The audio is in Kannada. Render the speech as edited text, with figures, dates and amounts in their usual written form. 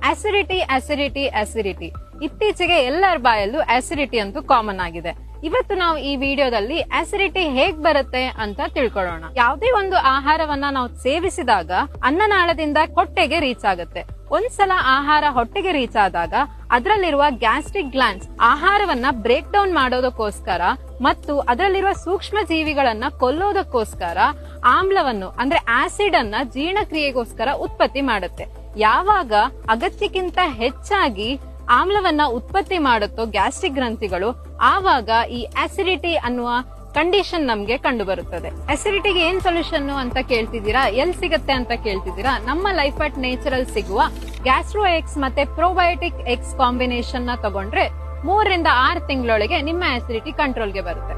ಅಸಿಡಿಟಿ ಅಸಿಡಿಟಿ ಅಸಿಡಿಟಿ ಇತ್ತೀಚೆಗೆ ಎಲ್ಲರ ಬಾಯಲ್ಲೂ ಅಸಿಡಿಟಿ ಅಂತೂ ಕಾಮನ್ ಆಗಿದೆ. ಇವತ್ತು ನಾವು ಈ ವಿಡಿಯೋದಲ್ಲಿ ಅಸಿಡಿಟಿ ಹೇಗ್ ಬರುತ್ತೆ ಅಂತ ತಿಳ್ಕೊಳ್ಳೋಣ. ಯಾವುದೇ ಒಂದು ಆಹಾರವನ್ನ ನಾವು ಸೇವಿಸಿದಾಗ ಅನ್ನನಾಳದಿಂದ ಹೊಟ್ಟೆಗೆ ರೀಚ್ ಆಗುತ್ತೆ. ಒಂದ್ಸಲ ಆಹಾರ ಹೊಟ್ಟೆಗೆ ರೀಚ್ ಆದಾಗ ಅದರಲ್ಲಿರುವ ಗ್ಯಾಸ್ಟ್ರಿಕ್ ಗ್ಲ್ಯಾಂಡ್ಸ್ ಆಹಾರವನ್ನ ಬ್ರೇಕ್ ಡೌನ್ ಮಾಡೋದಕ್ಕೋಸ್ಕರ ಮತ್ತು ಅದರಲ್ಲಿರುವ ಸೂಕ್ಷ್ಮ ಜೀವಿಗಳನ್ನ ಕೊಲ್ಲೋದಕ್ಕೋಸ್ಕರ ಆಮ್ಲವನ್ನು ಅಂದ್ರೆ ಆಸಿಡ್ ಅನ್ನ ಜೀರ್ಣಕ್ರಿಯೆಗೋಸ್ಕರ ಉತ್ಪತ್ತಿ ಮಾಡುತ್ತೆ. ಯಾವಾಗ ಅಗತ್ಯಕ್ಕಿಂತ ಹೆಚ್ಚಾಗಿ ಆಮ್ಲವನ್ನ ಉತ್ಪತ್ತಿ ಮಾಡುತ್ತೋ ಗ್ಯಾಸ್ಟ್ರಿಕ್ ಗ್ರಂಥಿಗಳು, ಆವಾಗ ಈ ಅಸಿಡಿಟಿ ಅನ್ನುವ ಕಂಡೀಷನ್ ನಮ್ಗೆ ಕಂಡು ಬರುತ್ತದೆ. ಅಸಿಡಿಟಿಗೆ ಏನ್ ಸೊಲ್ಯೂಷನ್ ಅಂತ ಕೇಳ್ತಿದ್ದೀರಾ, ಎಲ್ಲಿ ಸಿಗುತ್ತೆ ಅಂತ ಕೇಳ್ತಿದ್ದೀರಾ? ನಮ್ಮ ಲೈಫ್ ಅಟ್ ನೇಚರಲ್ ಸಿಗುವ ಗ್ಯಾಸ್ಟ್ರೋ ಎಕ್ಸ್ ಮತ್ತೆ ಪ್ರೋಬಯೋಟಿಕ್ ಎಕ್ಸ್ ಕಾಂಬಿನೇಷನ್ ನ ತಗೊಂಡ್ರೆ 3 ರಿಂದ 6 ತಿಂಗಳೊಳಗೆ ನಿಮ್ಮ ಅಸಿಡಿಟಿ ಕಂಟ್ರೋಲ್ಗೆ ಬರುತ್ತೆ.